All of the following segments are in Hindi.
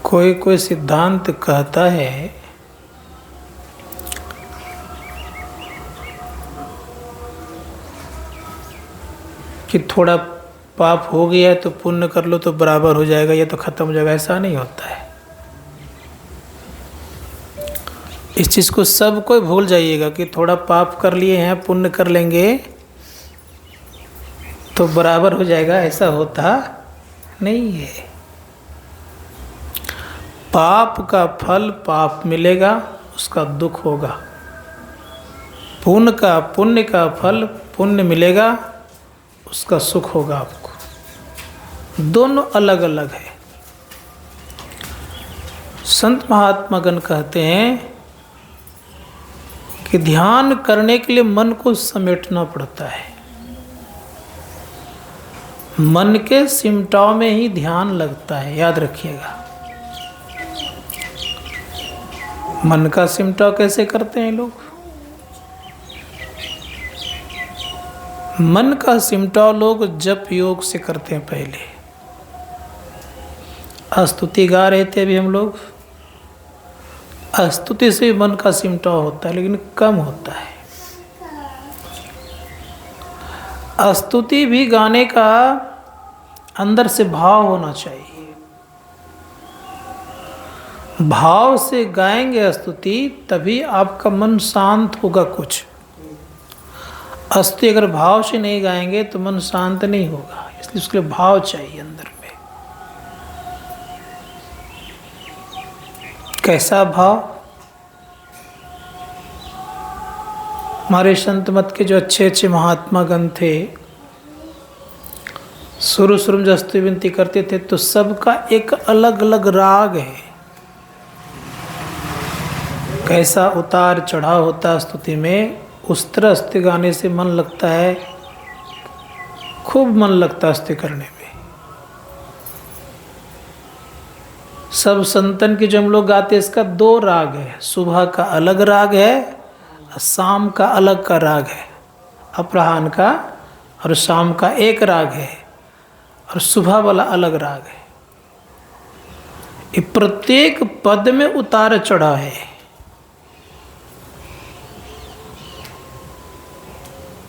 कोई कोई सिद्धांत कहता है कि थोड़ा पाप हो गया है तो पुण्य कर लो तो बराबर हो जाएगा या तो खत्म हो जाएगा। ऐसा नहीं होता है। इस चीज़ को सब कोई भूल जाइएगा कि थोड़ा पाप कर लिए हैं पुण्य कर लेंगे तो बराबर हो जाएगा, ऐसा होता नहीं है। पाप का फल पाप मिलेगा, उसका दुख होगा। पुण्य का फल पुण्य मिलेगा, उसका सुख होगा आपको। दोनों अलग अलग है। संत महात्मागण कहते हैं कि ध्यान करने के लिए मन को समेटना पड़ता है। मन के सिमटाव में ही ध्यान लगता है, याद रखिएगा। मन का सिमटाव कैसे करते हैं लोग? मन का सिमटाव लोग जप योग से करते हैं। पहले स्तुति गा रहे थे अभी हम लोग, स्तुति से मन का सिमटाव होता है लेकिन कम होता है। स्तुति भी गाने का अंदर से भाव होना चाहिए। भाव से गाएंगे स्तुति तभी आपका मन शांत होगा। कुछ स्तुति अगर भाव से नहीं गाएंगे तो मन शांत नहीं होगा, इसलिए उसके लिए भाव चाहिए अंदर में। कैसा भाव? हमारे संत मत के जो अच्छे अच्छे महात्मा गण थे, शुरू शुरू में जो स्तुति विनती करते थे तो सबका एक अलग अलग राग है। कैसा उतार चढ़ाव होता स्तुति में, उस तरह स्तुति गाने से मन लगता है, खूब मन लगता है स्तुति करने में। सब संतन की जो हम लोग गाते इसका दो राग है। सुबह का अलग राग है, शाम का अलग का राग है। अपराह्न का और शाम का एक राग है और सुबह वाला अलग राग है। ये प्रत्येक पद में उतार चढ़ाव है।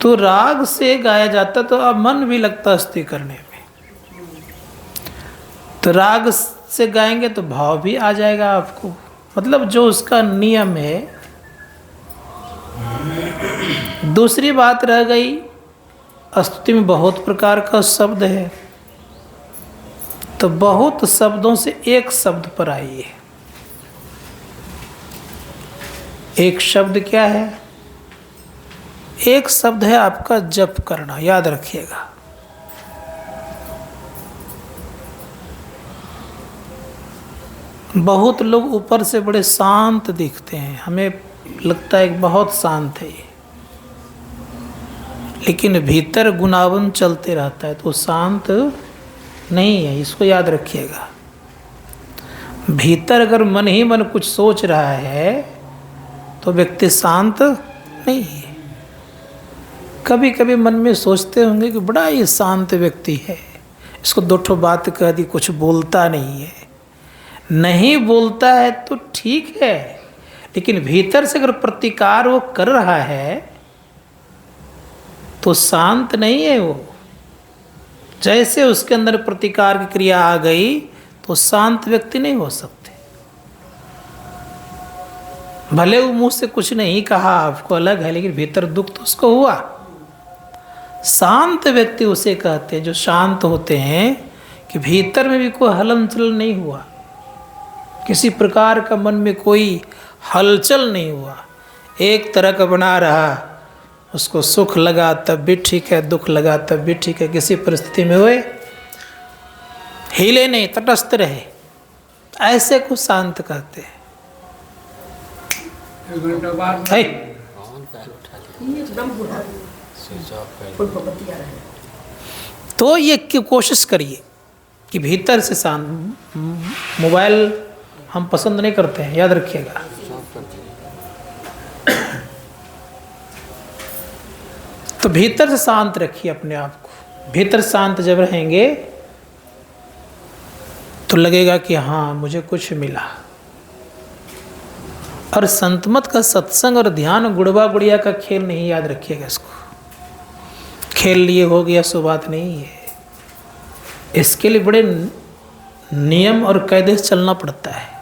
तो राग से गाया जाता तो अब मन भी लगता स्तुति करने में। तो राग से गाएंगे तो भाव भी आ जाएगा आपको। मतलब जो उसका नियम है। दूसरी बात रह गई, स्तुति में बहुत प्रकार का शब्द है, तो बहुत शब्दों से एक शब्द पर आइए। एक शब्द क्या है? एक शब्द है आपका जप करना, याद रखिएगा। बहुत लोग ऊपर से बड़े शांत दिखते हैं, हमें लगता है कि बहुत शांत है ये, लेकिन भीतर गुनावन चलते रहता है तो शांत नहीं है। इसको याद रखिएगा। भीतर अगर मन ही मन कुछ सोच रहा है तो व्यक्ति शांत नहीं है। कभी कभी मन में सोचते होंगे कि बड़ा ही शांत व्यक्ति है, इसको दो ठो बात कह दी, कुछ बोलता नहीं है। नहीं बोलता है तो ठीक है, लेकिन भीतर से अगर प्रतिकार वो कर रहा है तो शांत नहीं है वो। जैसे उसके अंदर प्रतिकार की क्रिया आ गई तो शांत व्यक्ति नहीं हो सकते। भले वो मुंह से कुछ नहीं कहा, आपको अलग है, लेकिन भीतर दुख तो उसको हुआ। शांत व्यक्ति उसे कहते हैं जो शांत होते हैं कि भीतर में भी कोई हलनचल नहीं हुआ, किसी प्रकार का मन में कोई हलचल नहीं हुआ, एक तरह का बना रहा। उसको सुख लगा तब भी ठीक है, दुख लगा तब भी ठीक है, किसी परिस्थिति में हुए हिले नहीं, तटस्थ रहे, ऐसे को शांत कहते हैं। तो ये कोशिश करिए कि भीतर से शांत। मोबाइल हम पसंद नहीं करते हैं, याद रखिएगा। तो भीतर से शांत रखिए अपने आप को। भीतर शांत जब रहेंगे तो लगेगा कि हाँ मुझे कुछ मिला। और संतमत का सत्संग और ध्यान गुड़बा गुड़िया का खेल नहीं, याद रखिएगा इसको। खेल लिए हो गया सो बात नहीं है। इसके लिए बड़े नियम और कायदे से चलना पड़ता है।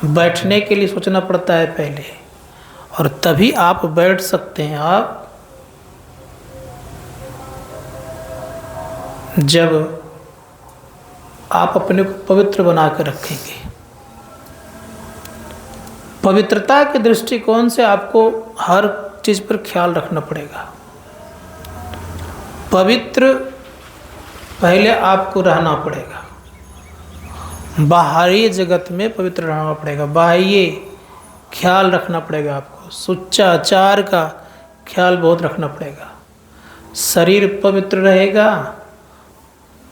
बैठने के लिए सोचना पड़ता है पहले, और तभी आप बैठ सकते हैं आप जब आप अपने को पवित्र बना कर रखेंगे। पवित्रता के दृष्टिकोण से आपको हर चीज़ पर ख्याल रखना पड़ेगा। पवित्र पहले आपको रहना पड़ेगा, बाहरी जगत में पवित्र रहना पड़ेगा, बाह्य ख्याल रखना पड़ेगा आपको, सुचाचार का ख्याल बहुत रखना पड़ेगा। शरीर पवित्र रहेगा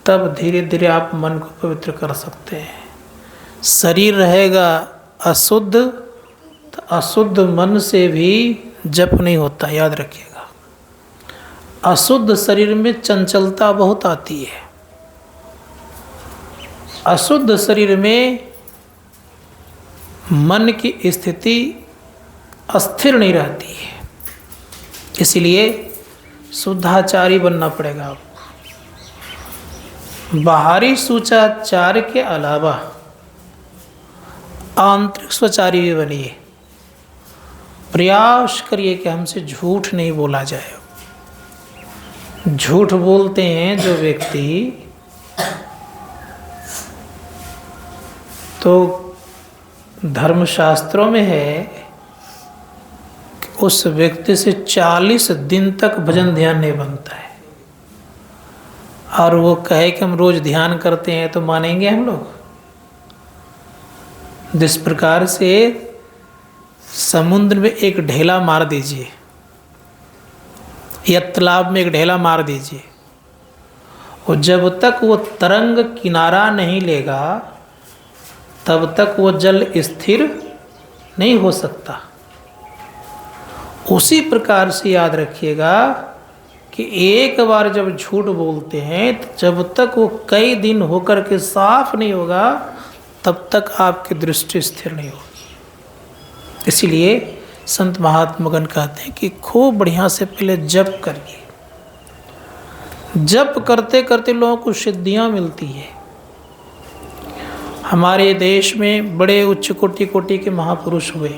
तब धीरे धीरे आप मन को पवित्र कर सकते हैं। शरीर रहेगा अशुद्ध तो अशुद्ध मन से भी जप नहीं होता, याद रखिएगा। अशुद्ध शरीर में चंचलता बहुत आती है। अशुद्ध शरीर में मन की स्थिति अस्थिर नहीं रहती है। इसलिए शुद्धाचारी बनना पड़ेगा आपको। बाहरी सुचाचार के अलावा आंतरिक स्वचारी भी बनिए। प्रयास करिए कि हमसे झूठ नहीं बोला जाए। झूठ बोलते हैं जो व्यक्ति, तो धर्मशास्त्रों में है कि उस व्यक्ति से 40 दिन तक भजन ध्यान नहीं बनता है। और वो कहे कि हम रोज ध्यान करते हैं तो मानेंगे हम लोग? जिस प्रकार से समुद्र में एक ढेला मार दीजिए या तालाब में एक ढेला मार दीजिए, और जब तक वो तरंग किनारा नहीं लेगा तब तक वो जल स्थिर नहीं हो सकता। उसी प्रकार से याद रखिएगा कि एक बार जब झूठ बोलते हैं तो जब तक वो कई दिन होकर के साफ नहीं होगा तब तक आपकी दृष्टि स्थिर नहीं होगी। इसीलिए संत महात्मागण कहते हैं कि खूब बढ़िया से पहले जप करिए। जप करते करते लोगों को सिद्धियां मिलती है। हमारे देश में बड़े उच्च कोटि के महापुरुष हुए,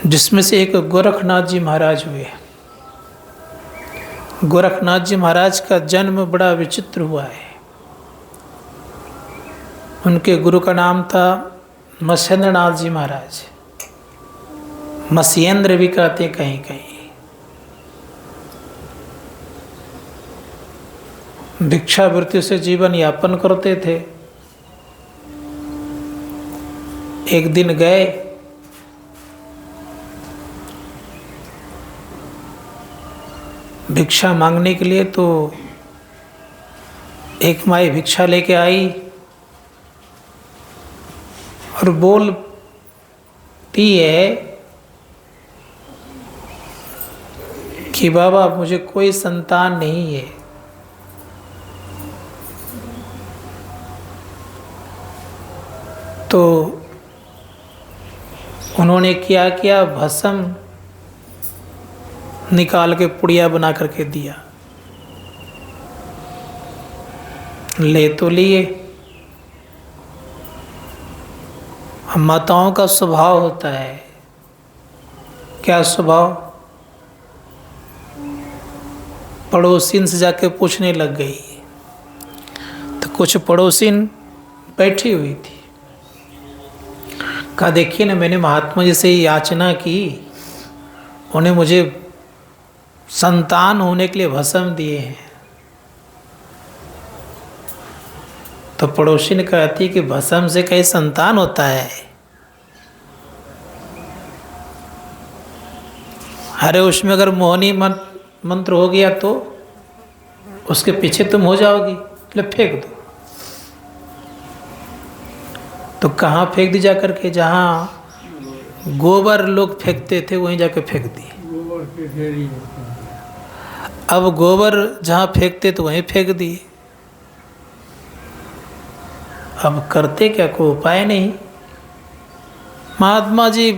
जिसमें से एक गोरखनाथ जी महाराज हुए। गोरखनाथ जी महाराज का जन्म बड़ा विचित्र हुआ है। उनके गुरु का नाम था मत्स्येंद्रनाथ जी महाराज। मत्स्येंद्र भी कहते हैं कहीं कहीं। भिक्षावृत्ति से जीवन यापन करते थे। एक दिन गए, भिक्षा मांगने के लिए, तो एक माई भिक्षा लेके आई और बोलती है कि बाबा मुझे कोई संतान नहीं है। तो उन्होंने क्या किया, भस्म निकाल के पुड़िया बना करके दिया। ले तो लिए। माताओं का स्वभाव होता है, क्या स्वभाव? पड़ोसिन से जाके पूछने लग गई। तो कुछ पड़ोसिन बैठी हुई थी, कहा देखिए ना, मैंने महात्मा जी से याचना की, उन्हें मुझे संतान होने के लिए भस्म दिए हैं। तो पड़ोसी ने कहती कि भस्म से कहीं संतान होता है? अरे उसमें अगर मोहनी मंत्र हो गया तो उसके पीछे तुम हो जाओगी, ले फेंक दो। तो कहाँ फेंक दी जा करके? जहाँ गोबर लोग फेंकते थे वहीं जाके फेंक दी। अब गोबर जहाँ फेंकते तो वहीं फेंक दिए। अब करते क्या, कोई उपाय नहीं। महात्मा जी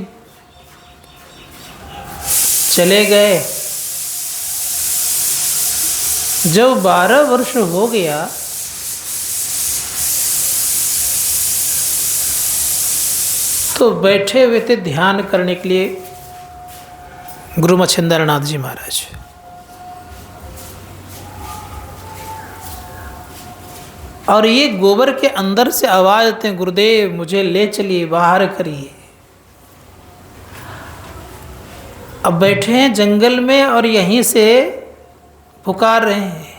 चले गए। जब 12 वर्ष हो गया तो बैठे हुए थे ध्यान करने के लिए गुरु मच्छिंद्र नाथ जी महाराज। और ये गोबर के अंदर से आवाज आते हैं, गुरुदेव मुझे ले चलिए, बाहर करिए। अब बैठे हैं जंगल में और यहीं से पुकार रहे हैं।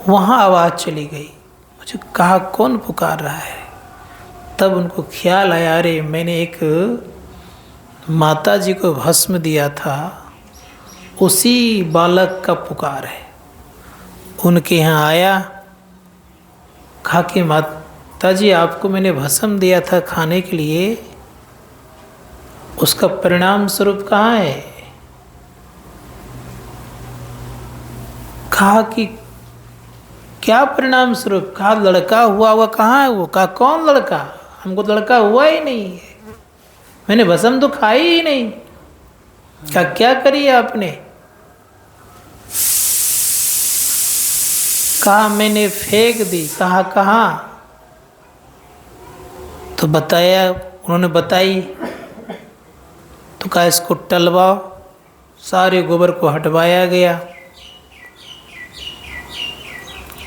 वहाँ आवाज चली गई। मुझे कहा कौन पुकार रहा है? तब उनको ख्याल आया, अरे मैंने एक माता जी को भस्म दिया था, उसी बालक का पुकार है। उनके यहाँ आया, कहा कि माता जी आपको मैंने भस्म दिया था खाने के लिए, उसका परिणाम स्वरूप कहाँ है? कहा कि क्या परिणाम स्वरूप? कहा लड़का हुआ हुआ कहाँ है वो? कहा कौन लड़का? हमको तो लड़का हुआ ही नहीं है, मैंने भस्म तो खाई ही नहीं। कहा क्या करी आपने? कहा मैंने फेंक दी। कहा कहाँ? तो बताया, उन्होंने बताई। तो कहा इसको टलवाओ। सारे गोबर को हटवाया गया।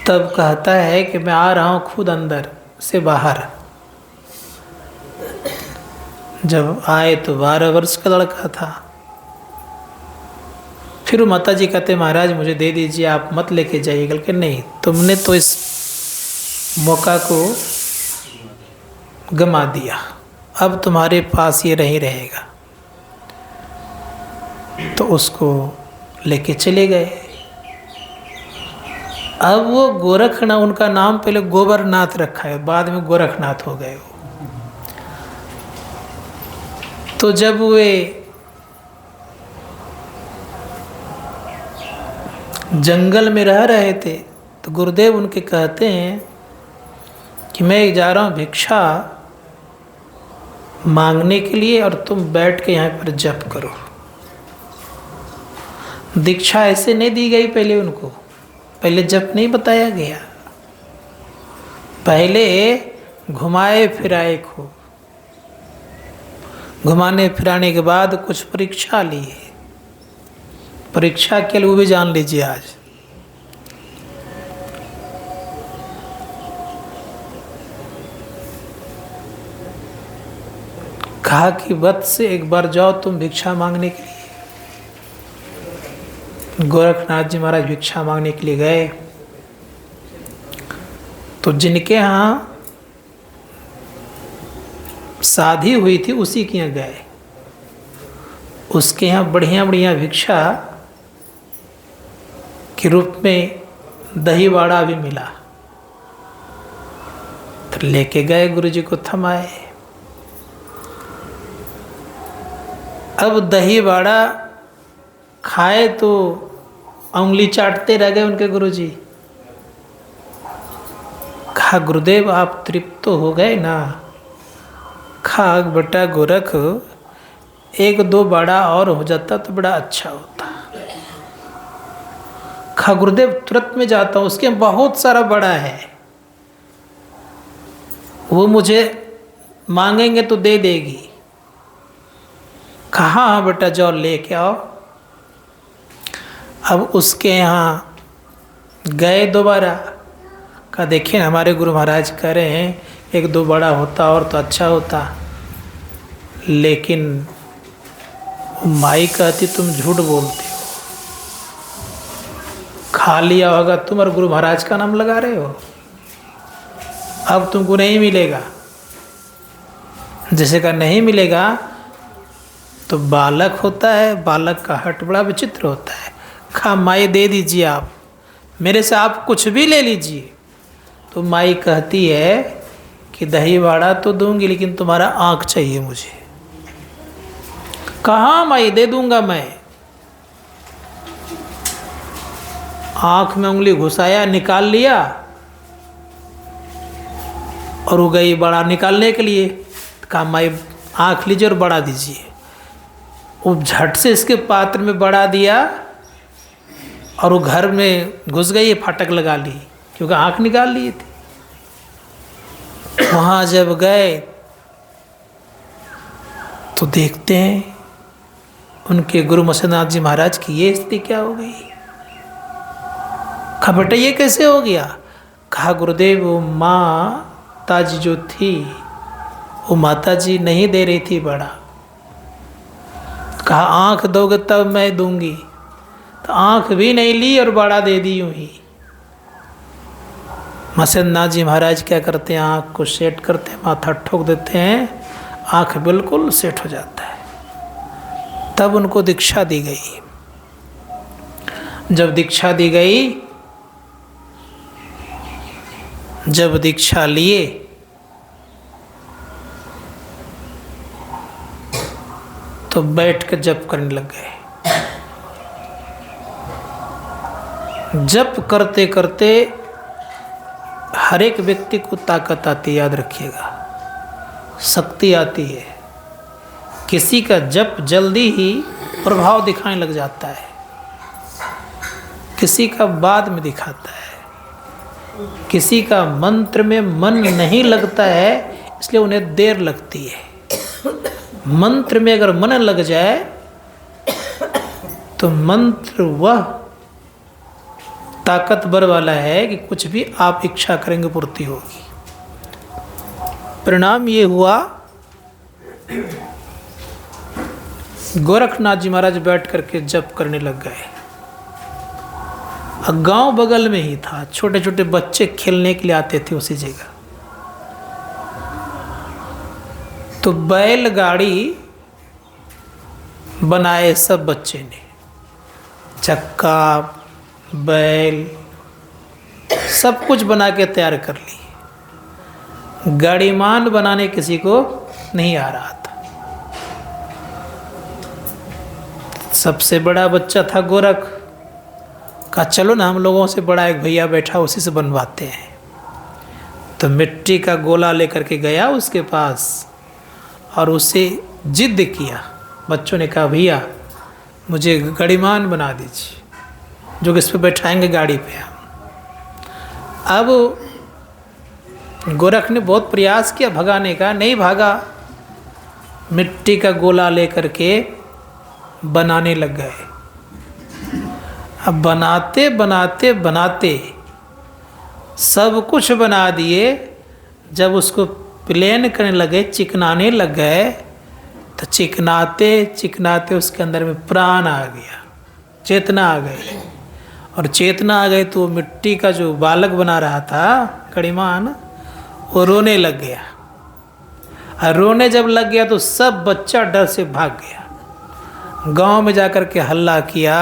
तब कहता है कि मैं आ रहा हूँ खुद अंदर से बाहर। जब आए तो 12 वर्ष का लड़का था। फिर माता जी कहते महाराज मुझे दे दीजिए, आप मत लेके जाइएगा। कि नहीं, तुमने तो इस मौका को गमा दिया, अब तुम्हारे पास ये नहीं रहेगा। तो उसको लेके चले गए। अब वो गोरखनाथ, उनका नाम पहले गोबरनाथ रखा है, बाद में गोरखनाथ हो गए वो। तो जब वे जंगल में रह रहे थे तो गुरुदेव उनके कहते हैं कि मैं जा रहा हूँ भिक्षा मांगने के लिए और तुम बैठ के यहाँ पर जप करो। दीक्षा ऐसे नहीं दी गई पहले उनको, पहले जप नहीं बताया गया, पहले घुमाए फिराए को। घुमाने फिराने के बाद कुछ परीक्षा लिए। परीक्षा के लिए वो भी जान लीजिए आज। कहा कि वत से एक बार जाओ तुम भिक्षा मांगने के लिए। गोरखनाथ जी महाराज भिक्षा मांगने के लिए गए। तो जिनके यहाँ शादी हुई थी उसी के यहाँ गए। उसके यहाँ बढ़िया बढ़िया भिक्षा के रूप में दही वाड़ा भी मिला। तो लेके गए, गुरु जी को थमाए। अब दही वाड़ा खाए तो उंगली चाटते रह गए उनके गुरु जी। कहा गुरुदेव आप तृप्त तो हो गए ना? खा बेटा गोरख, एक दो बाड़ा और हो जाता तो बड़ा अच्छा होता। कहा गुरुदेव तुरंत में जाता हूँ, उसके बहुत सारा बड़ा है, वो मुझे मांगेंगे तो दे देगी। कहा हाँ बेटा जाओ लेके आओ। अब उसके यहाँ गए दोबारा। कहा देखिए हमारे गुरु महाराज कह रहे हैं एक दो बड़ा होता और तो अच्छा होता, लेकिन माई कहती तुम झूठ बोलते हो, खा लिया होगा तुम और गुरु महाराज का नाम लगा रहे हो, अब तुमको नहीं मिलेगा। जैसे का नहीं मिलेगा तो बालक होता है, बालक का हट बड़ा विचित्र होता है। खा माई दे दीजिए, आप मेरे से आप कुछ भी ले लीजिए। तो माई कहती है कि दही वाड़ा तो दूंगी लेकिन तुम्हारा आँख चाहिए मुझे। कहाँ माई दे दूंगा मैं। आंख में उंगली घुसाया, निकाल लिया और वो गई बड़ा निकालने के लिए। कहा माई आंख लीजिए और बढ़ा दीजिए। वो झट से इसके पात्र में बढ़ा दिया और वो घर में घुस गई, फाटक लगा ली क्योंकि आंख निकाल लिए थे। वहाँ जब गए तो देखते हैं उनके गुरु मत्स्यनाथ जी महाराज की ये स्थिति क्या हो गई। कहा बेटा ये कैसे हो गया। कहा गुरुदेव वो माता जी जो थी वो माता जी नहीं दे रही थी बड़ा। कहा आंख दोगे तब मैं दूंगी, तो आंख भी नहीं ली और बड़ा दे दी यूं ही। मत्स्यनाथ जी महाराज क्या करते हैं, आंख को सेट करते हैं, माथा ठोक देते हैं, आंख बिल्कुल सेट हो जाता है। तब उनको दीक्षा दी गई। जब दीक्षा दी गई, जब दीक्षा लिए तो बैठ कर जप करने लग गए। जप करते करते हर एक व्यक्ति को ताकत आती है, याद रखिएगा, शक्ति आती है। किसी का जप जल्दी ही प्रभाव दिखाने लग जाता है, किसी का बाद में दिखाता है, किसी का मंत्र में मन नहीं लगता है इसलिए उन्हें देर लगती है। मंत्र में अगर मन लग जाए तो मंत्र वह ताकतवर वाला है कि कुछ भी आप इच्छा करेंगे पूर्ति होगी। परिणाम ये हुआ, गोरखनाथ जी महाराज बैठ करके जप करने लग गए। गांव बगल में ही था, छोटे छोटे बच्चे खेलने के लिए आते थे उसी जगह। तो बैलगाड़ी बनाए सब बच्चे ने, चक्का बैल सब कुछ बना के तैयार कर ली। गाड़ीमान बनाने किसी को नहीं आ रहा था। सबसे बड़ा बच्चा था गोरख। कहा चलो ना, हम लोगों से बड़ा एक भैया बैठा उसी से बनवाते हैं। तो मिट्टी का गोला लेकर के गया उसके पास और उसे जिद किया। बच्चों ने कहा भैया मुझे गाड़ीमान बना दीजिए जो कि इस पर बैठाएंगे गाड़ी पे हम। अब गोरख ने बहुत प्रयास किया भगाने का, नहीं भागा। मिट्टी का गोला लेकर के बनाने लग गए। अब बनाते बनाते बनाते सब कुछ बना दिए। जब उसको प्लेन करने लगे, चिकनाने लग गए, तो चिकनाते चिकनाते उसके अंदर में प्राण आ गया, चेतना आ गई। और चेतना आ गई तो मिट्टी का जो बालक बना रहा था गड़ीमान, वो रोने लग गया। और रोने जब लग गया तो सब बच्चा डर से भाग गया। गांव में जाकर के हल्ला किया।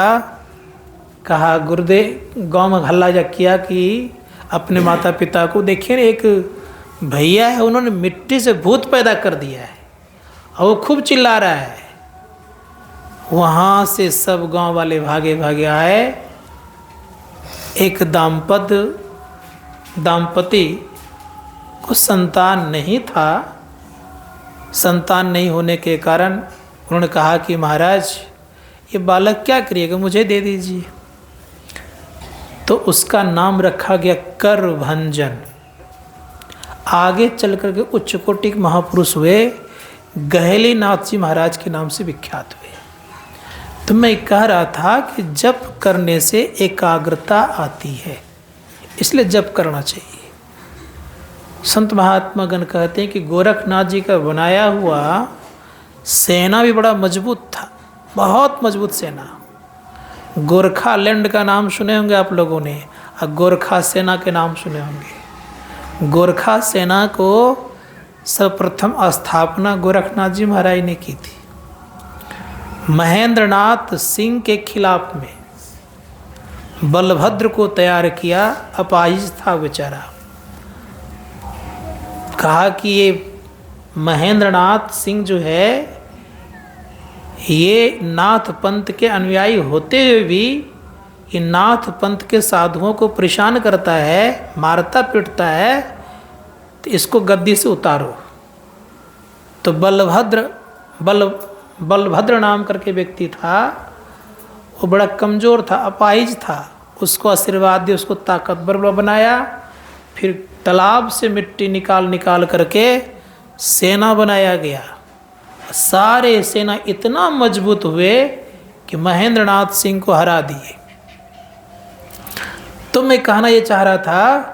कहा गुरुदेव, गांव में हल्ला जा किया कि अपने माता पिता को देखिए, एक भैया है उन्होंने मिट्टी से भूत पैदा कर दिया है और वो खूब चिल्ला रहा है। वहाँ से सब गांव वाले भागे भागे आए। एक दाम्पति को संतान नहीं था। संतान नहीं होने के कारण उन्होंने कहा कि महाराज ये बालक क्या करिएगा, मुझे दे दीजिए। तो उसका नाम रखा गया करभंजन। आगे चल कर के उच्च कोटि के महापुरुष हुए, गहेलीनाथ जी महाराज के नाम से विख्यात हुए। तो मैं कह रहा था कि जप करने से एकाग्रता आती है, इसलिए जप करना चाहिए। संत महात्मा गण कहते हैं कि गोरखनाथ जी का बनाया हुआ सेना भी बड़ा मजबूत था, बहुत मजबूत सेना। गोरखा लैंड का नाम सुने होंगे आप लोगों ने, और गोरखा सेना के नाम सुने होंगे। गोरखा सेना को सर्वप्रथम स्थापना गोरखनाथ जी महाराज ने की थी। महेंद्रनाथ सिंह के खिलाफ में बलभद्र को तैयार किया, अपाहिज था बेचारा। कहा कि ये महेंद्रनाथ सिंह जो है ये नाथ पंथ के अनुयायी होते हुए भी ये नाथ पंथ के साधुओं को परेशान करता है, मारता पीटता है, तो इसको गद्दी से उतारो। तो बलभद्र नाम करके व्यक्ति था, वो बड़ा कमज़ोर था, अपाहिज था। उसको आशीर्वाद दिया, उसको ताकतवर बनाया। फिर तालाब से मिट्टी निकाल करके सेना बनाया गया। सारे सेना इतना मजबूत हुए कि महेंद्र नाथ सिंह को हरा दिए। तो मैं कहना ये चाह रहा था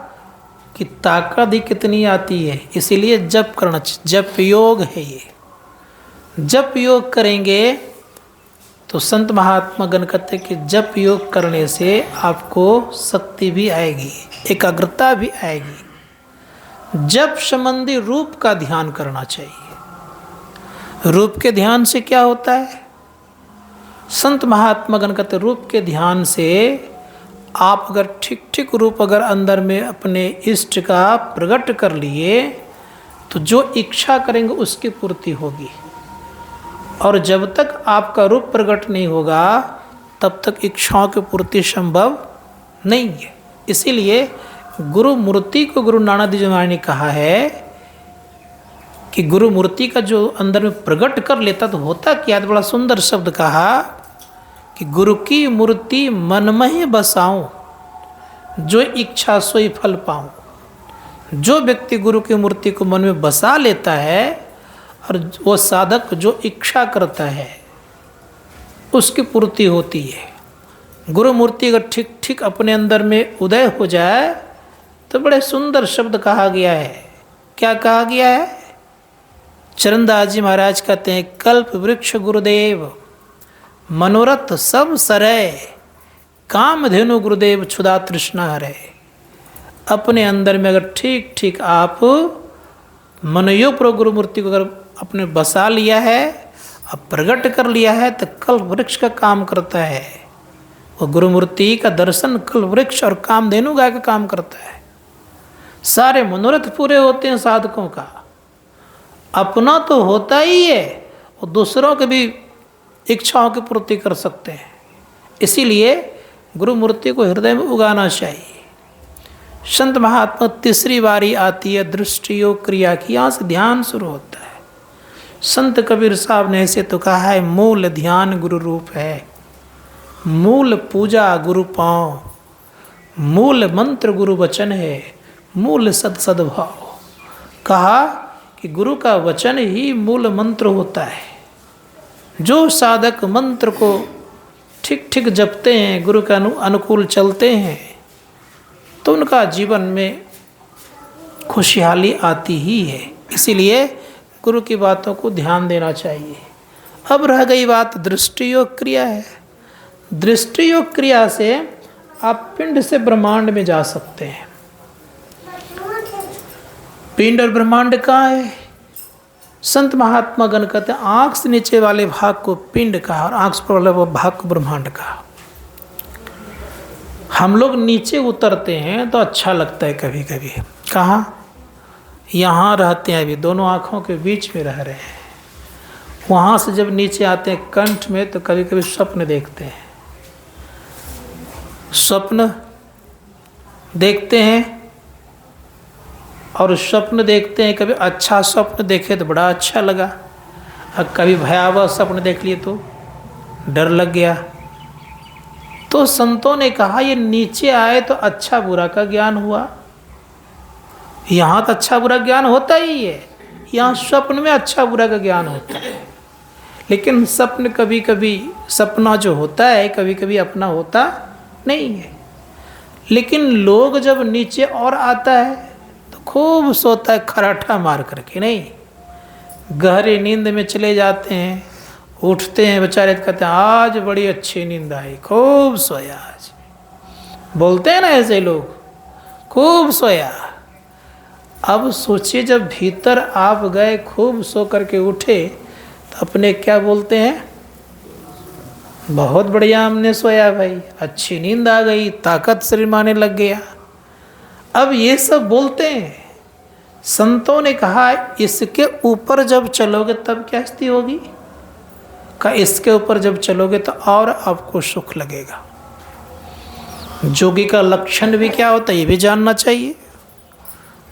कि ताकत ही कितनी आती है, इसीलिए जप करना चाहिए। जप योग है ये। जप योग करेंगे तो संत महात्मा गण कहते कि जप योग करने से आपको शक्ति भी आएगी, एकाग्रता भी आएगी। जप संबंधी रूप का ध्यान करना चाहिए। रूप के ध्यान से क्या होता है? संत महात्मा गण कहते रूप के ध्यान से आप अगर ठीक रूप अगर अंदर में अपने इष्ट का प्रकट कर लिए तो जो इच्छा करेंगे उसकी पूर्ति होगी। और जब तक आपका रूप प्रकट नहीं होगा तब तक इच्छाओं की पूर्ति संभव नहीं है। इसीलिए गुरु मूर्ति को गुरु नानक देव जी महाराज ने कहा है कि गुरु मूर्ति का जो अंदर में प्रकट कर लेता तो होता क्या? तो बड़ा सुंदर शब्द कहा कि गुरु की मूर्ति मन में ही बसाऊं, जो इच्छा सोई फल पाऊं। जो व्यक्ति गुरु की मूर्ति को मन में बसा लेता है और वो साधक जो इच्छा करता है उसकी पूर्ति होती है। गुरु मूर्ति अगर ठीक अपने अंदर में उदय हो जाए तो बड़े सुंदर शब्द कहा गया है। क्या कहा गया है? चरणदास जी महाराज कहते हैं, कल्प वृक्ष गुरुदेव मनोरथ सब सरय, कामधेनु गुरुदेव क्षुधा तृष्णा हरे। अपने अंदर में अगर ठीक आप मनोयोग पर गुरु मूर्ति को अगर अपने बसा लिया है, अब प्रकट कर लिया है तो कल्प वृक्ष का काम करता है। वो गुरु मूर्ति का दर्शन कल्प वृक्ष और कामधेनु गाय का काम करता है। सारे मनोरथ पूरे होते हैं साधकों का। अपना तो होता ही है, और दूसरों के भी इच्छाओं की पूर्ति कर सकते हैं। इसीलिए गुरु मूर्ति को हृदय में उगाना चाहिए। संत महात्मा तीसरी बारी आती है दृष्टि योग क्रिया की, यहाँ से ध्यान शुरू होता है। संत कबीर साहब ने ऐसे तो कहा है, मूल ध्यान गुरु रूप है, मूल पूजा गुरु पाँव, मूल मंत्र गुरु वचन है, मूल सद्भाव। कहा कि गुरु का वचन ही मूल मंत्र होता है। जो साधक मंत्र को ठीक जपते हैं, गुरु के अनुकूल चलते हैं, तो उनका जीवन में खुशहाली आती ही है। इसीलिए गुरु की बातों को ध्यान देना चाहिए। अब रह गई बात दृष्टि योग क्रिया है। दृष्टि योग क्रिया से आप पिंड से ब्रह्मांड में जा सकते हैं। पिंड और ब्रह्मांड कहाँ है? संत महात्मा गण कहते हैं आँख से नीचे वाले भाग को पिंड कहा और आँख से वाले भाग को ब्रह्मांड कहा। हम लोग नीचे उतरते हैं तो अच्छा लगता है कभी कभी। कहाँ? यहाँ रहते हैं, अभी दोनों आँखों के बीच में रह रहे हैं। वहाँ से जब नीचे आते हैं कंठ में तो कभी कभी स्वप्न देखते हैं। स्वप्न देखते हैं और स्वप्न देखते हैं। कभी अच्छा स्वप्न देखे तो बड़ा अच्छा लगा, और कभी भयावह स्वप्न देख लिए तो डर लग गया। तो संतों ने कहा ये नीचे आए तो अच्छा बुरा का ज्ञान हुआ। यहाँ तो अच्छा बुरा ज्ञान होता ही है, यहाँ स्वप्न में अच्छा बुरा का ज्ञान होता है। लेकिन स्वप्न कभी कभी सपना जो होता है कभी कभी अपना होता नहीं है। लेकिन लोग जब नीचे और आता है तो खूब सोता है खराटा मार करके, नहीं गहरी नींद में चले जाते हैं। उठते हैं बेचारे तो कहते हैं आज बड़ी अच्छी नींद आई, खूब सोया आज। बोलते हैं ना ऐसे लोग, खूब सोया। अब सोचिए जब भीतर आप गए खूब सो करके उठे तो अपने क्या बोलते हैं? बहुत बढ़िया हमने सोया भाई, अच्छी नींद आ गई, ताकत शरीर में आने लग गया। अब ये सब बोलते हैं। संतों ने कहा इसके ऊपर जब चलोगे तब क्या स्थिति होगी? का इसके ऊपर जब चलोगे तो और आपको सुख लगेगा। जोगी का लक्षण भी क्या होता है ये भी जानना चाहिए।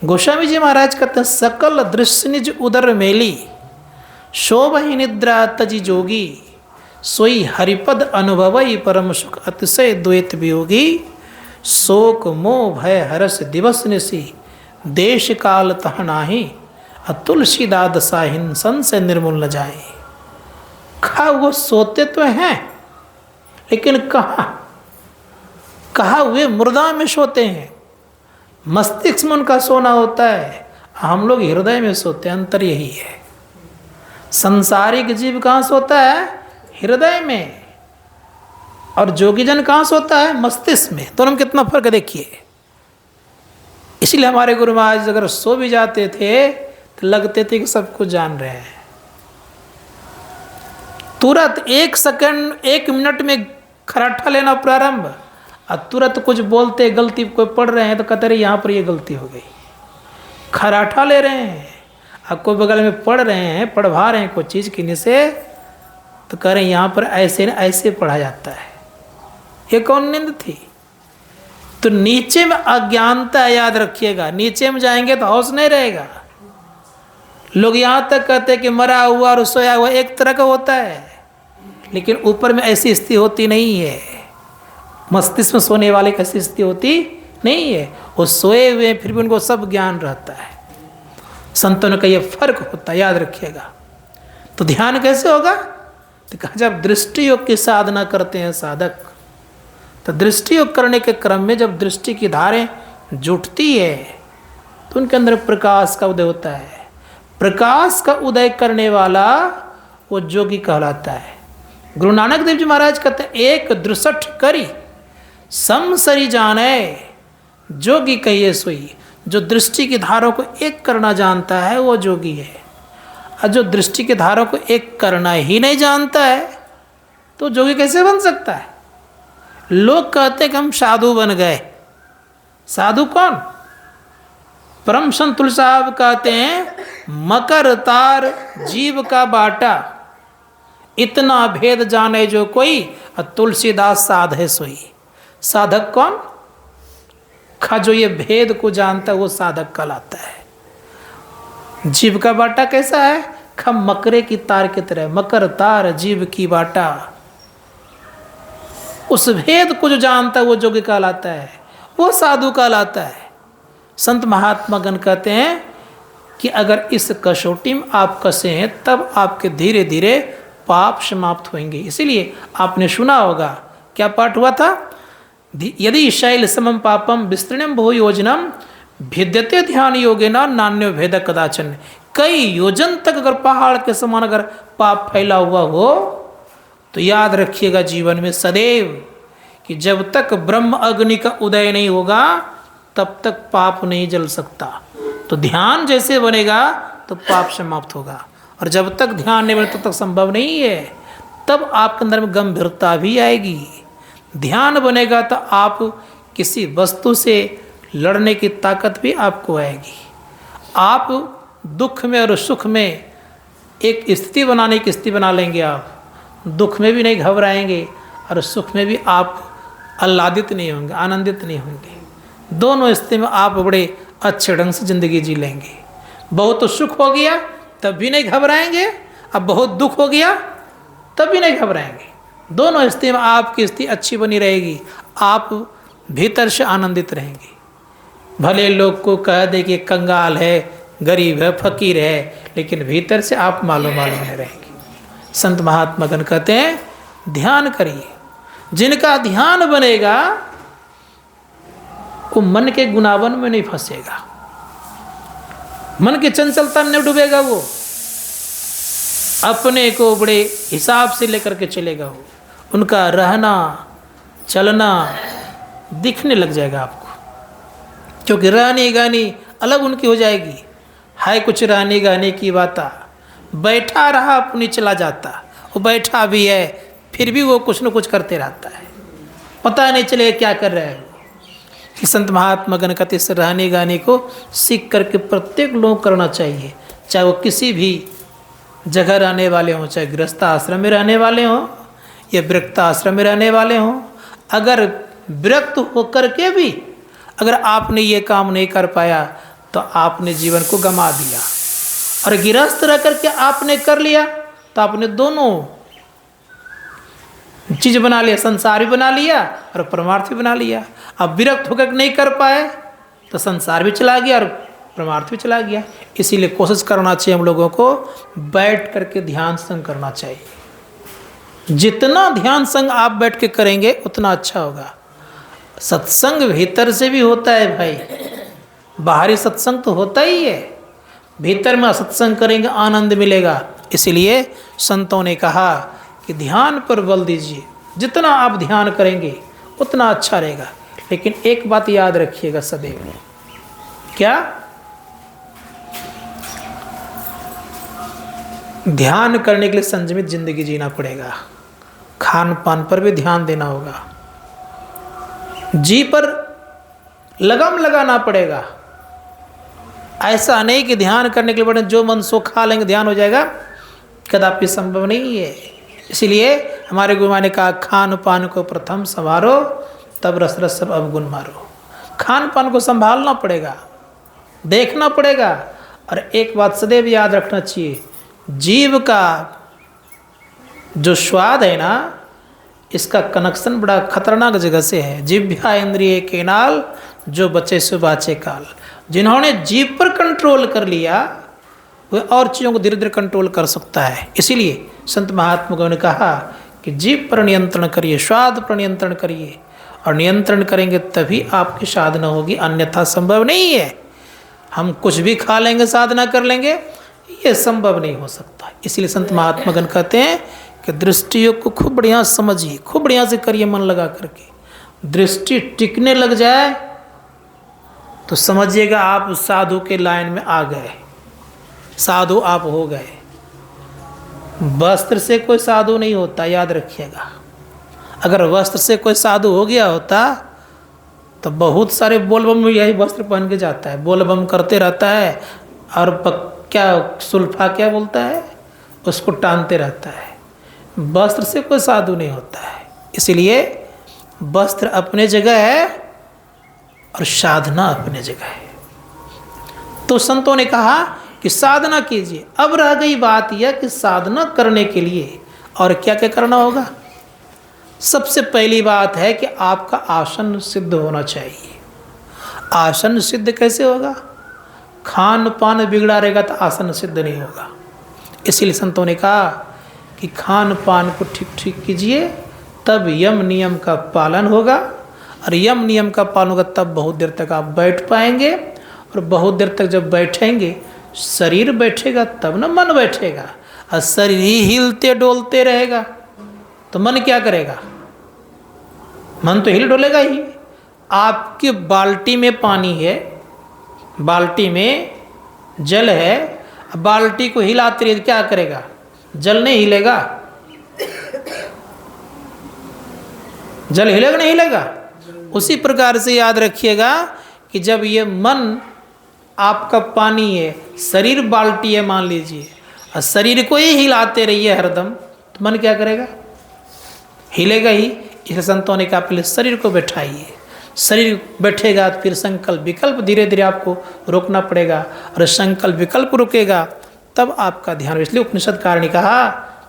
गोस्वामी जी महाराज कहते हैं सकल दृश्य निज उदर मेली, शोभहि निद्रा तजी जोगी, सोई हरिपद अनुभवई परम सुख अतिशय द्वैत वियोगी, शोक मोह भय हरस दिवस निसी, देश काल तह नाही, तुलसी दादसा हिंसन से निर्मूल न जाए। खा वो सोते तो हैं लेकिन कहा वे मुर्दा में सोते हैं। मस्तिष्क में उनका सोना होता है, हम लोग हृदय में सोते हैं। अंतर यही है। संसारिक जीव कहाँ सोता है? हृदय में। और जोगीजन कहाँ सोता है? मस्तिष्क में। दोनों में कितना फर्क है देखिए। इसलिए हमारे गुरु महाराज अगर सो भी जाते थे तो लगते थे कि सब कुछ जान रहे हैं। तुरंत 1 सेकंड 1 मिनट में खराटा लेना प्रारंभ, और तुरंत कुछ बोलते गलती कोई पढ़ रहे हैं तो कहते रहे यहाँ पर ये गलती हो गई। खराटा ले रहे हैं, अब कोई बगल में पढ़ रहे हैं, पढ़वा रहे हैं कोई चीज़ किन्हीं से, तो कह रहे हैं यहाँ पर ऐसे न ऐसे पढ़ा जाता है। ये कौन निंद थी? तो नीचे में अज्ञानता, याद रखिएगा। नीचे में जाएंगे तो होश नहीं रहेगा। लोग यहाँ तक कहते हैं कि मरा हुआ और सोया हुआ एक तरह का होता है, लेकिन ऊपर में ऐसी स्थिति होती नहीं है। मस्तिष्क में सोने वाले की ऐसी स्थिति होती नहीं है। वो सोए हुए फिर भी उनको सब ज्ञान रहता है। संतों का ये फर्क होता है, याद रखिएगा। तो ध्यान कैसे होगा? तो कहा जब दृष्टि योग की साधना करते हैं साधक, तो दृष्टि योग करने के क्रम में जब दृष्टि की धारें जुटती है तो उनके अंदर प्रकाश का उदय होता है। प्रकाश का उदय करने वाला वो जोगी कहलाता है। गुरु नानक देव जी महाराज कहते हैं एक दृसठ करी समसरी जाने, जोगी कहिए सोई। जो दृष्टि की धारों को एक करना जानता है वो जोगी है। और जो दृष्टि की धारों को एक करना ही नहीं जानता है तो जोगी कैसे बन सकता है? लोग कहते हैं कि हम साधु बन गए। साधु कौन? परम संत तुलसी साहब कहते हैं मकर तार जीव का बाटा, इतना भेद जाने जो कोई, तुलसीदास साध है सोई। साधक कौन? खा जो ये भेद को जानता है वो साधक कहलाता है। जीव का बाटा कैसा है? खा मकरे की तार की तरह, मकर तार जीव की बाटा। उस भेद को जो जानता है वो जोगी कहलाता है, वो साधु कहलाता है। संत महात्मा गण कहते हैं कि अगर इस कसौटी में आप कसे हैं तब आपके धीरे धीरे पाप समाप्त होंगे। इसीलिए आपने सुना होगा, क्या पाठ हुआ था? यदि शैल समम पापम विस्तृणम बहु योजनम भिद्यते ध्यान योगेना नान्यो भेद कदाचन। कई योजन तक अगर पहाड़ के समान अगर पाप फैला हुआ हो तो याद रखिएगा जीवन में सदैव कि जब तक ब्रह्म अग्नि का उदय नहीं होगा तब तक पाप नहीं जल सकता। तो ध्यान जैसे बनेगा तो पाप समाप्त होगा, और जब तक ध्यान नहीं बने तब तक संभव नहीं है। तब आपके अंदर में गंभीरता भी आएगी। ध्यान बनेगा तो आप किसी वस्तु से लड़ने की ताकत भी आपको आएगी। आप दुख में और सुख में एक स्थिति बनाने की स्थिति बना लेंगे। आप दुख में भी नहीं घबराएंगे और सुख में भी आप आह्लादित नहीं होंगे, आनंदित नहीं होंगे। दोनों स्थिति में आप बड़े अच्छे ढंग से ज़िंदगी जी लेंगे। बहुत सुख हो गया तब भी नहीं घबराएंगे, अब बहुत दुख हो गया तब भी नहीं घबराएंगे। दोनों स्थिति में आपकी स्थिति अच्छी बनी रहेगी, आप भीतर से आनंदित रहेंगे। भले लोग को कह दे कि कंगाल है, गरीब है, फकीर है, लेकिन भीतर से आप मालूम नहीं रहेंगे। संत महात्मा गण कहते हैं ध्यान करिए। जिनका ध्यान बनेगा वो मन के गुनावन में नहीं फंसेगा, मन की चंचलता में डूबेगा। वो अपने को बड़े हिसाब से लेकर के चलेगा। वो उनका रहना चलना दिखने लग जाएगा आपको, क्योंकि रहनी गानी अलग उनकी हो जाएगी। है कुछ रहने गाने की बात, बैठा रहा अपनी चला जाता, वो बैठा भी है फिर भी वो कुछ न कुछ करते रहता है, पता नहीं चलेगा क्या कर रहा है वो। कि संत महात्मा गण कहते इस रहने गाने को सीख करके प्रत्येक लोग करना चाहिए, चाहे वो किसी भी जगह रहने वाले हों, चाहे गृहस्थ आश्रम में रहने वाले हों या वृत्त आश्रम में रहने वाले हों। अगर विरक्त होकर के भी अगर आपने ये काम नहीं कर पाया तो आपने जीवन को गंवा दिया। और गृहस्थ रह करके आपने कर लिया तो आपने दोनों चीज बना लिया, संसार भी बना लिया और परमार्थ भी बना लिया। अब विरक्त होकर नहीं कर पाए तो संसार भी चला गया और परमार्थ भी चला गया। इसीलिए कोशिश करना चाहिए हम लोगों को बैठ करके ध्यान संग करना चाहिए। जितना ध्यान संग आप बैठ के करेंगे उतना अच्छा होगा। सत्संग भीतर से भी होता है भाई, बाहरी सत्संग तो होता ही है, भीतर में सत्संग करेंगे आनंद मिलेगा। इसीलिए संतों ने कहा कि ध्यान पर बल दीजिए, जितना आप ध्यान करेंगे उतना अच्छा रहेगा। लेकिन एक बात याद रखिएगा सदैव, क्या? ध्यान करने के लिए संयमित जिंदगी जीना पड़ेगा, खान पान पर भी ध्यान देना होगा, जी पर लगाम लगाना पड़ेगा। ऐसा नहीं कि ध्यान करने के लिए बड़े जो मन सो खा लेंगे ध्यान हो जाएगा, कदापि संभव नहीं है। इसलिए हमारे गुरु ने कहा खान पान को प्रथम संभारो तब रस रस सब अवगुण मारो। खान पान को संभालना पड़ेगा, देखना पड़ेगा। और एक बात सदैव याद रखना चाहिए, जीव का जो स्वाद है ना, इसका कनेक्शन बड़ा खतरनाक जगह से है। जिह्वा इंद्रिय के नाल जो बचे सो बाचे काल। जिन्होंने जीव पर कंट्रोल कर लिया वह और चीज़ों को धीरे धीरे कंट्रोल कर सकता है। इसीलिए संत महात्मा ने कहा कि जीव पर नियंत्रण करिए, स्वाद पर नियंत्रण करिए, और नियंत्रण करेंगे तभी आपकी साधना होगी, अन्यथा संभव नहीं है। हम कुछ भी खा लेंगे साधना कर लेंगे, ये संभव नहीं हो सकता। इसलिए संत महात्मा गण कहते हैं कि दृष्टियों को खूब बढ़िया समझिए, खूब बढ़िया से करिए मन लगा करके। दृष्टि टिकने लग जाए तो समझिएगा आप साधु के लाइन में आ गए, साधु आप हो गए। वस्त्र से कोई साधु नहीं होता, याद रखिएगा। अगर वस्त्र से कोई साधु हो गया होता तो बहुत सारे बोलबम में यही वस्त्र पहन के जाता है, बोलबम करते रहता है और क्या सुल्फा क्या बोलता है उसको टानते रहता है। वस्त्र से कोई साधु नहीं होता है। इसलिए वस्त्र अपने जगह है और साधना अपने जगह है। तो संतों ने कहा कि साधना कीजिए। अब रह गई बात यह कि साधना करने के लिए और क्या क्या करना होगा। सबसे पहली बात है कि आपका आसन सिद्ध होना चाहिए। आसन सिद्ध कैसे होगा? खान पान बिगड़ा रहेगा तो आसन सिद्ध नहीं होगा। इसीलिए संतों ने कहा कि खान पान को ठीक ठीक कीजिए, तब यम नियम का पालन होगा। और यम नियम का पालन होगा तब बहुत देर तक आप बैठ पाएंगे। और बहुत देर तक जब बैठेंगे, शरीर बैठेगा तब ना मन बैठेगा। और शरीर ही हिलते डोलते रहेगा तो मन क्या करेगा? मन तो हिल डोलेगा ही। आपकी बाल्टी में पानी है, बाल्टी में जल है, बाल्टी को हिलाते रहिए, क्या करेगा? जल नहीं हिलेगा? जल हिलेगा नहीं हिलेगा? उसी प्रकार से याद रखिएगा कि जब ये मन आपका पानी है, शरीर बाल्टी है मान लीजिए, और शरीर को ही हिलाते रहिए हरदम, तो मन क्या करेगा? हिलेगा ही। इसलिए संतों ने कहा पहले शरीर को बैठाइए। शरीर बैठेगा तो फिर संकल्प विकल्प धीरे धीरे आपको रोकना पड़ेगा, और संकल्प विकल्प रुकेगा तब आपका ध्यान। इसलिए उपनिषदकार ने कहा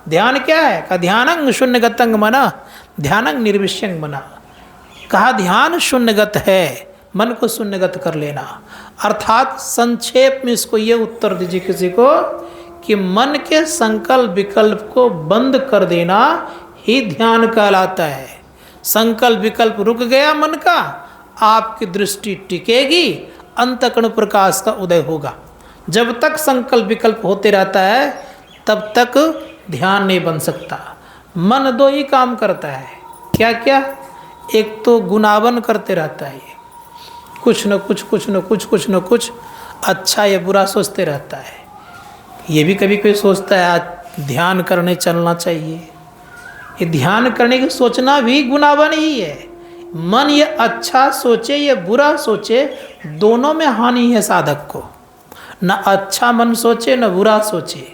ध्यान क्या है? कहा ध्यानंग शून्यगतंग मना, ध्यानंग निर्विषयंग मना। कहा ध्यान शून्यगत है, मन को शून्यगत कर लेना। अर्थात संक्षेप में इसको ये उत्तर दीजिए किसी को कि मन के संकल्प विकल्प को बंद कर देना ही ध्यान कहलाता है। संकल्प विकल्प रुक गया मन का, आपकी दृष्टि टिकेगी, अंतःकरण प्रकाश का उदय होगा। जब तक संकल्प विकल्प होते रहता है तब तक ध्यान नहीं बन सकता। मन दो ही काम करता है, क्या क्या? एक तो गुनावन करते रहता है, कुछ न कुछ कुछ न कुछ कुछ न कुछ अच्छा या बुरा सोचते रहता है। ये भी कभी कोई सोचता है आज ध्यान करने चलना चाहिए। ये ध्यान करने की सोचना भी गुनावन ही है। मन ये अच्छा सोचे या बुरा सोचे, दोनों में हानि है साधक को। न अच्छा मन सोचे न बुरा सोचे,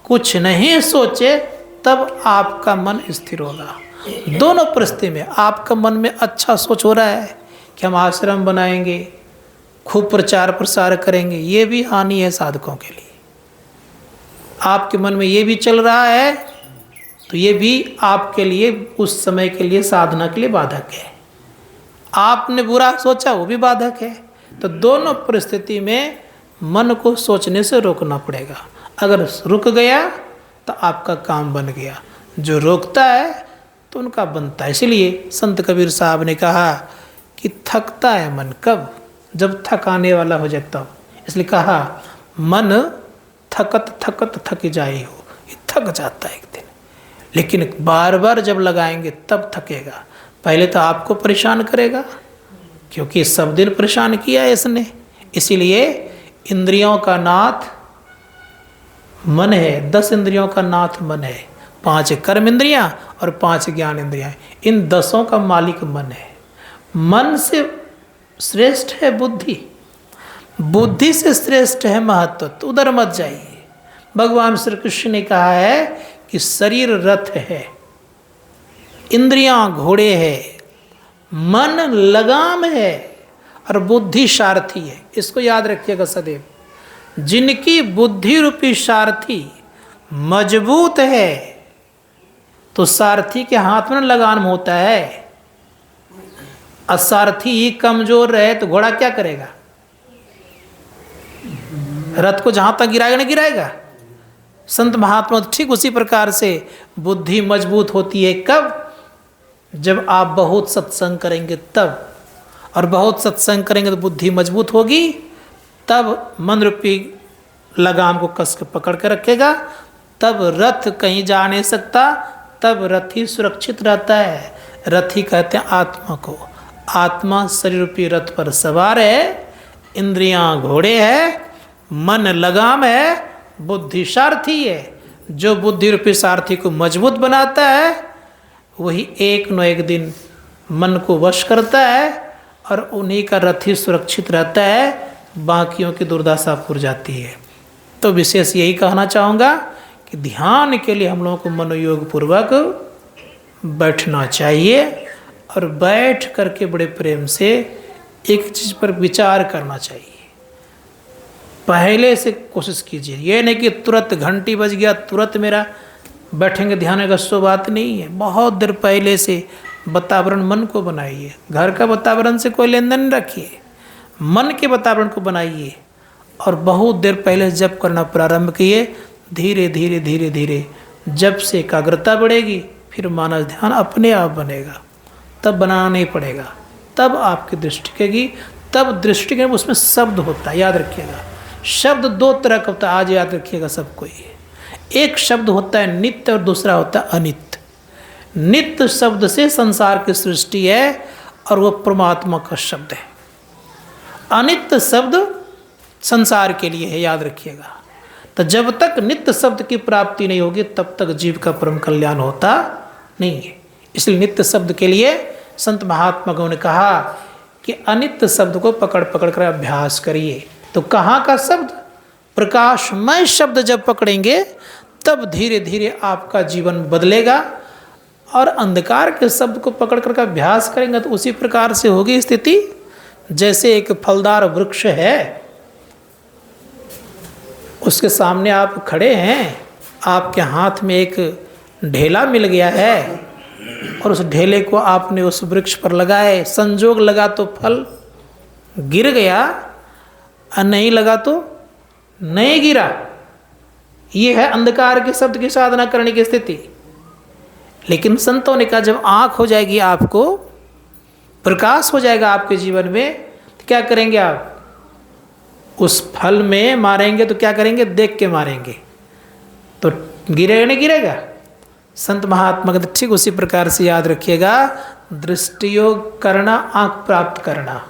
कुछ नहीं सोचे तब आपका मन स्थिर होगा। दोनों परिस्थिति में आपका मन में अच्छा सोच हो रहा है कि हम आश्रम बनाएंगे, खूब प्रचार प्रसार करेंगे, ये भी हानि है साधकों के लिए। आपके मन में ये भी चल रहा है तो ये भी आपके लिए उस समय के लिए साधना के लिए बाधक है। आपने बुरा सोचा वो भी बाधक है। तो दोनों परिस्थिति में मन को सोचने से रोकना पड़ेगा। अगर रुक गया तो आपका काम बन गया, जो रोकता है तो उनका बनता है। इसलिए संत कबीर साहब ने कहा कि थकता है मन कब, जब थकाने वाला हो जाता हो। इसलिए कहा मन थकत थकत थक जाए हो, ये थक जाता है एक दिन, लेकिन बार बार जब लगाएंगे तब थकेगा। पहले तो आपको परेशान करेगा क्योंकि सब दिन परेशान किया है इसने। इसीलिए इंद्रियों का नाथ मन है, 10 इंद्रियों का नाथ मन है, 5 कर्म इंद्रियां और 5 ज्ञान इंद्रियां। इन 10 का मालिक मन है। मन से श्रेष्ठ है बुद्धि, बुद्धि से श्रेष्ठ है महत्व। तो उधर मत जाइए। भगवान श्री कृष्ण ने कहा है कि शरीर रथ है, इंद्रियां घोड़े है, मन लगाम है और बुद्धि सारथी है। इसको याद रखिएगा सदैव। जिनकी बुद्धि रूपी सारथी मजबूत है तो सारथी के हाथ में लगाम होता है। असारथी ही कमजोर रहे तो घोड़ा क्या करेगा? रथ को जहां तक गिराएगा नहीं गिराएगा। संत महात्मा ठीक उसी प्रकार से बुद्धि मजबूत होती है कब? जब आप बहुत सत्संग करेंगे तब, और बहुत सत्संग करेंगे तो बुद्धि मजबूत होगी। तब मन रूपी लगाम को कस के पकड़ के रखेगा, तब रथ कहीं जा नहीं सकता, तब रथ ही सुरक्षित रहता है। रथ ही कहते हैं आत्मा को। आत्मा शरीर रूपी रथ पर सवार है, इंद्रियां घोड़े है, मन लगाम है, बुद्धि सारथी है। जो बुद्धि रूपी सारथी को मजबूत बनाता है वही एक न एक दिन मन को वश करता है और उन्हीं का रथ ही सुरक्षित रहता है, बाकियों की दुर्दशा पुर जाती है। तो विशेष यही कहना चाहूँगा कि ध्यान के लिए हम लोगों को मनोयोग पूर्वक बैठना चाहिए और बैठ करके बड़े प्रेम से एक चीज़ पर विचार करना चाहिए। पहले से कोशिश कीजिए, ये नहीं कि तुरंत घंटी बज गया तुरंत मेरा बैठेंगे ध्यान का, सो बात नहीं है। बहुत देर पहले से वातावरण मन को बनाइए। घर का वातावरण से कोई लेन देन नहीं रखिए, मन के वातावरण को बनाइए और बहुत देर पहले जप करना प्रारंभ किए। धीरे धीरे धीरे धीरे जब से एकाग्रता बढ़ेगी फिर मानस ध्यान अपने आप बनेगा। तब बनाना नहीं पड़ेगा, तब आपकी दृष्टि टिकेगी। तब दृष्टि के उसमें शब्द होता है, याद रखिएगा। शब्द 2 तरह का होता है, आज याद रखिएगा सबको। एक शब्द होता है नित्य और दूसरा होता है अनित्य। नित्य शब्द से संसार की सृष्टि है और वो परमात्मा का शब्द है। अनित्य शब्द संसार के लिए है, याद रखिएगा। तो जब तक नित्य शब्द की प्राप्ति नहीं होगी तब तक जीव का परम कल्याण होता नहीं है। इसलिए नित्य शब्द के लिए संत महात्मा ने कहा कि अनित्य शब्द को पकड़ पकड़ कर अभ्यास करिए। तो कहाँ का शब्द? प्रकाशमय शब्द जब पकड़ेंगे तब धीरे धीरे आपका जीवन बदलेगा। और अंधकार के शब्द को पकड़ कर अभ्यास करेंगे तो उसी प्रकार से होगी स्थिति। जैसे एक फलदार वृक्ष है, उसके सामने आप खड़े हैं, आपके हाथ में एक ढेला मिल गया है और उस ढेले को आपने उस वृक्ष पर लगाए। संजोग लगा तो फल गिर गया और नहीं लगा तो नहीं गिरा। ये है अंधकार के शब्द की साधना करने की स्थिति। लेकिन संतों ने कहा जब आँख हो जाएगी, आपको प्रकाश हो जाएगा आपके जीवन में, तो क्या करेंगे आप? उस फल में मारेंगे तो क्या करेंगे? देख के मारेंगे, तो गिरेगा नहीं गिरेगा। संत महात्मा कहते ठीक उसी प्रकार से याद रखिएगा, दृष्टि योग करना, आँख प्राप्त करना,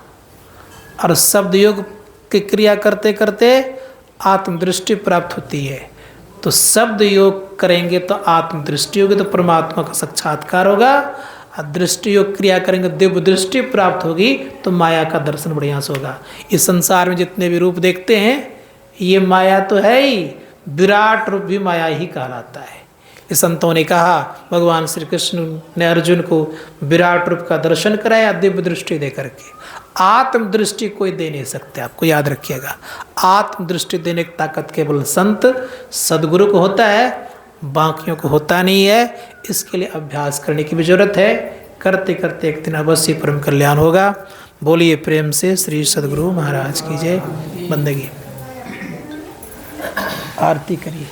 और शब्द योग की क्रिया करते करते आत्मदृष्टि प्राप्त होती है। तो शब्द योग करेंगे तो आत्मदृष्टि होगी, तो परमात्मा का साक्षात्कार होगा। और दृष्टि योग क्रिया करेंगे, दिव्य दृष्टि प्राप्त होगी, तो माया का दर्शन बढ़िया से होगा। इस संसार में जितने भी रूप देखते हैं ये माया तो है ही, विराट रूप भी माया ही कहलाता है। इस संतों ने कहा, भगवान श्री कृष्ण ने अर्जुन को विराट रूप का दर्शन कराया दिव्य दृष्टि दे करके। आत्मदृष्टि कोई दे नहीं सकते, आपको याद रखिएगा। आत्मदृष्टि देने की ताकत केवल संत सदगुरु को होता है, बाकियों को होता नहीं है। इसके लिए अभ्यास करने की भी जरूरत है। करते करते एक दिन अवश्य परम कल्याण होगा। बोलिए प्रेम से श्री सदगुरु महाराज की जय। बंदगी आरती करिए।